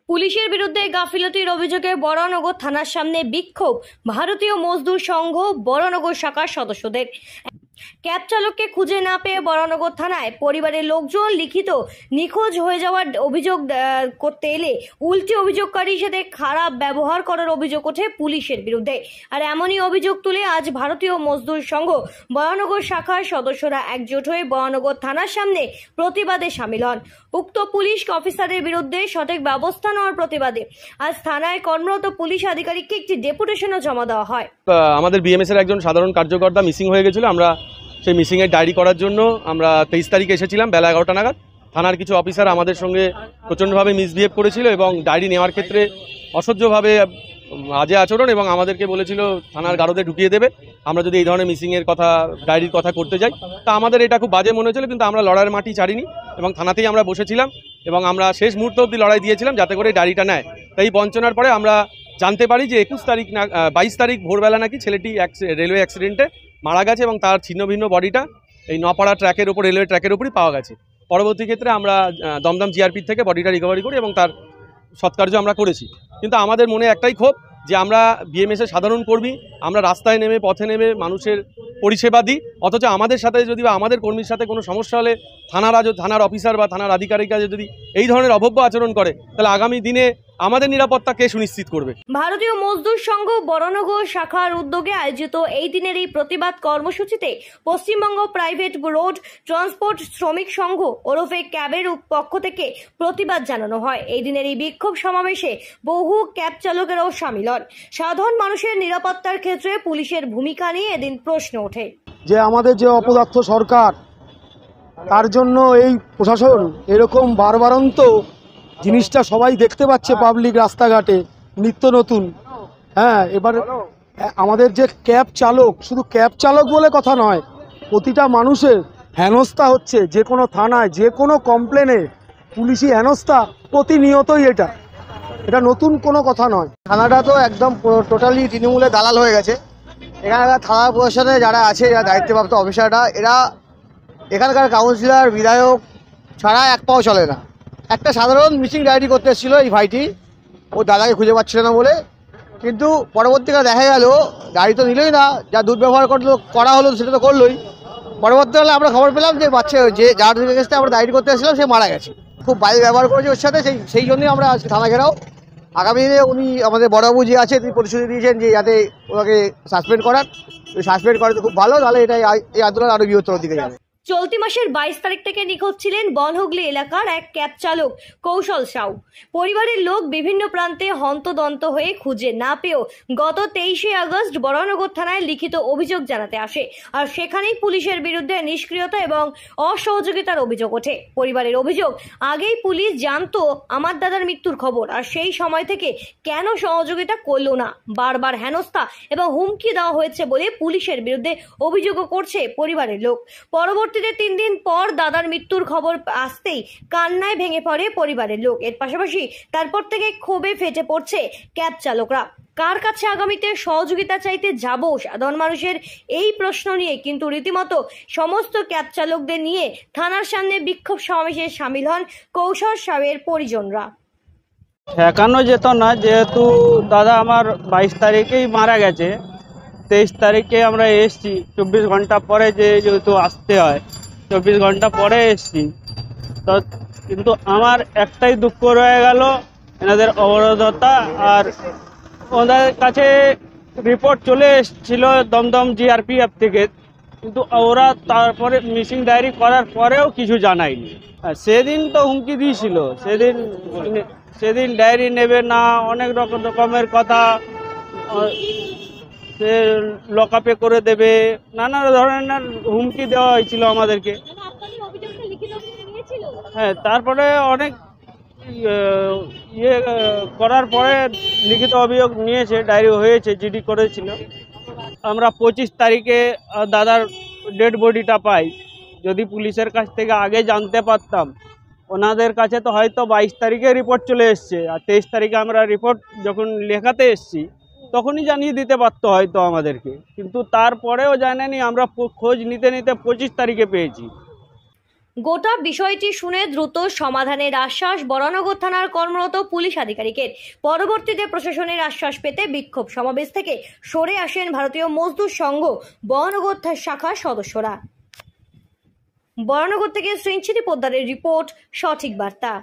পুলিশের বিরুদ্ধে গাফিলতির অভিযোগে বরানগর থানার সামনে বিক্ষোভ ভারতীয় মজদুর সংঘ বরানগর শাখার সদস্যদের। ক্যাব চালককে খুঁজে না পেয়ে বরানগর থানায় পরিবারের লোকজন লিখিত নিখোঁজ হয়ে যাওয়ার অভিযোগ করতে এলে উল্টে অভিযোগকারীর সাথে খারাপ ব্যবহার করার অভিযোগ ওঠে পুলিশের বিরুদ্ধে। আর এমনই অভিযোগ তুলে আজ ভারতীয় মজদুর সংঘ বরানগর শাখার সদস্যরা একজোট হয়ে বরানগর থানার সামনে প্রতিবাদে সামিল হন। উক্ত পুলিশ অফিসারের বিরুদ্ধে সঠিক ব্যবস্থা নেওয়ার প্রতিবাদে আজ থানায় কর্মরত পুলিশ আধিকারিককে একটি ডেপুটেশনও জমা দেওয়া হয়। আমাদের বিএমএস এর একজন সাধারণ কার্যকর্তা মিসিং হয়ে গেছিল। আমরা সেই মিসিংয়ের ডায়েরি করার জন্য আমরা 23 তারিখে এসেছিলাম বেলা 11টা নাগাদ। থানার কিছু অফিসার আমাদের সঙ্গে প্রচণ্ডভাবে মিসবিহেভ করেছিল এবং ডায়েরি নেওয়ার ক্ষেত্রে অসহ্যভাবে আজে আচরণ এবং আমাদেরকে বলেছিল থানার গারদে ঢুকিয়ে দেবে আমরা যদি এই ধরনের মিসিংয়ের কথা ডায়েরির কথা করতে যাই। তা আমাদের এটা খুব বাজে মনে হয়েছিল, কিন্তু আমরা লড়াইয়ের মাটি ছাড়িনি এবং থানাতেই আমরা বসেছিলাম এবং আমরা শেষ মুহূর্ত অবধি লড়াই দিয়েছিলাম যাতে করে ডায়েরিটা নেয়। তাই বঞ্চনার পরে আমরা জানতে পারি যে 22 তারিখ ভোরবেলা নাকি ছেলেটি রেলওয়ে অ্যাক্সিডেন্টে মারা গেছে এবং তার ছিন্ন ভিন্ন বডিটা এই নপাড়া ট্র্যাকের উপর রেলওয়ে ট্র্যাকের উপরই পাওয়া গেছে। পরবর্তী ক্ষেত্রে আমরা দমদম জিআরপি থেকে বডিটা রিকভারি করি এবং তার সৎকার্য আমরা করেছি। কিন্তু আমাদের মনে একটাই ক্ষোভ যে আমরা বিএমএসের সাধারণ কর্মী, আমরা রাস্তায় নেমে পথে নেমে মানুষের পরিষেবা দিই, অথচ আমাদের সাথে যদি বা আমাদের কর্মীর সাথে কোনো সমস্যা হলে থানার অফিসার বা থানার আধিকারিকরা যদি এই ধরনের অভব্য আচরণ করে তাহলে আগামী দিনে আমাদের নিরাপত্তা কে সুনিশ্চিত করবে? ভারতীয় মজদুর সংঘ বরানগর শাখার উদ্যোগে আয়োজিত এই দিনের এই প্রতিবাদ কর্মসূচিতে পশ্চিমবঙ্গ প্রাইভেট রোড ট্রান্সপোর্ট শ্রমিক সংঘ ওরফে ক্যাবের পক্ষ থেকে প্রতিবাদ জানানো হয়। এই দিনের এই বিক্ষোভ সমাবেশে বহু ক্যাব চালকেরাও সামিল হন। সাধারণ মানুষের নিরাপত্তার ক্ষেত্রে পুলিশের ভূমিকা নিয়ে এদিন প্রশ্ন ওঠে যে আমাদের যে অপদার্থ সরকার, তার জন্য এই প্রশাসন এরকম বারবারন্ত জিনিসটা সবাই দেখতে পাচ্ছে পাবলিক রাস্তাঘাটে নিত্য নতুন। হ্যাঁ, এবার আমাদের যে ক্যাব চালক, শুধু ক্যাব চালক বলে কথা নয়, প্রতিটা মানুষের হেনস্থা হচ্ছে। যে কোনো থানায় যে কোনো কমপ্লেনে পুলিশি হেনস্থা প্রতিনিয়তই। এটা নতুন কোনো কথা নয়। থানাটা তো একদম টোটালি তৃণমূলের দালাল হয়ে গেছে। এখানকার থানা প্রশাসনে যারা আছে, যারা দায়িত্বপ্রাপ্ত অফিসাররা, এরা এখানকার কাউন্সিলর বিধায়ক ছাড়া এক পাও চলে না। একটা সাধারণ মিসিং ডায়েরি করতে এসেছিল এই ভাইটি, ও দাদাকে খুঁজে পাচ্ছিল না বলে, কিন্তু পরবর্তীকালে দেখা গেল গাড়ি তো নিলই না, যা দুর্ব্যবহার করা হলো সেটা তো করলোই। পরবর্তীকালে আমরা খবর পেলাম যে যার কাছে আমরা ডায়েরি করতে এসেছিলাম সে মারা গেছে। খুব বাজে ব্যবহার করেছে ওর সাথে। সেই জন্যই আমরা আজকে থানা ঘেরাও। আগামী দিনে উনি আমাদের বড়বাবু যে আছে তিনি প্রতিশ্রুতি দিয়েছেন যে যাতে ওনাকে সাসপেন্ড করার। সাসপেন্ড করে তো খুব ভালো, তাহলে এই আন্দোলন আরও বৃহত্তর দিকে যাবে। চলতি মাসের 22 তারিখ থেকে নিখোঁজ ছিলেন বনহুগলি এলাকার এক ক্যাব চালক কৌশল সাউ। পরিবারের লোক বিভিন্ন প্রান্তে হন্তদন্ত হয়ে খুঁজে না পেয়েও গত 23শে আগস্ট বরানগর থানায় লিখিত অভিযোগ জানাতে আসে। আর সেখানেই পুলিশের বিরুদ্ধে নিষ্ক্রিয়তা এবং অসহযোগিতার অভিযোগ ওঠে। পরিবারের অভিযোগ, আগেই পুলিশ জানতো আমার দাদার মৃত্যুর খবর, আর সেই সময় থেকে কেন সহযোগিতা করলো না। বারবার হেনস্থা এবং হুমকি দেওয়া হয়েছে বলে পুলিশের বিরুদ্ধে অভিযোগও করছে পরিবারের লোক। পরবর্তীতে 3 দিন পর দাদার মৃত্যুর খবর আসতেই কান্নায় ভেঙে পড়ে পরিবারের লোক। এর পাশাপাশি তারপর থেকে ক্ষোভে ফেটে পড়ছে ক্যাব চালকরা। কার কাছে আগামীতে সহযোগিতা চাইতে যাব সাধারণ মানুষের এই প্রশ্ন নিয়ে কিন্তু রীতিমতো সমস্ত ক্যাব চালকদের নিয়ে থানার সামনে বিক্ষোভ সমাবেশে সামিল হন কৌশল সাউয়ের পরিজনরা। ঠেকানো যেত না, যেহেতু দাদা আমার 22 তারিখেই মারা গেছে। 23 তারিখে আমরা এসছি, 24 ঘন্টা পরে যেহেতু আসতে হয়, 24 ঘন্টা পরে এসছি। তো কিন্তু আমার একটাই দুঃখ রয়ে গেল, এনাদের অবরোধতা। আর ওদের কাছে রিপোর্ট চলে এসেছিল দমদম জিআরপিএফ থেকে, কিন্তু ওরা তারপরে মিসিং ডায়েরি করার পরেও কিছু জানায়নি। সেদিন তো হুমকি দিয়েছিল, সেদিন ডায়েরি নেবে না, অনেক রকমের কথা, সে লকআপে করে দেবে, নানা ধরনের হুমকি দেওয়া হয়েছিল আমাদেরকে। হ্যাঁ, তারপরে অনেক করার পরে লিখিত অভিযোগ নিয়েছে, ডায়েরি হয়েছে, জিডি করেছিল। আমরা 25 তারিখে দাদার ডেড বডিটা পাই। যদি পুলিশের কাছ থেকে আগে জানতে পারতাম, ওনাদের কাছে তো হয়তো 22 তারিখে রিপোর্ট চলে এসছে, আর 23 তারিখে আমরা রিপোর্ট যখন লেখাতে এসছি তখনই জানিয়ে দিতে পারতো হয়তো আমাদেরকে, কিন্তু তারপরেও জানেনি। আমরা খোঁজ নিতে নিতে 25 তারিখে পেয়েছি। গোটা বিষয়টি শুনে দ্রুত সমাধানের আশ্বাস বরানগর থানার কর্মরত পুলিশ আধিকারিকের। পরবর্তীতে প্রশাসনের আশ্বাস পেতে বিক্ষোভ সমাবেশ থেকে সরে আসেন ভারতীয় মজদুর সংঘ বরানগর শাখার সদস্যরা। বরানগর থেকে শ্রীঞ্চিতি পোদ্দারের রিপোর্ট, সঠিক বার্তা।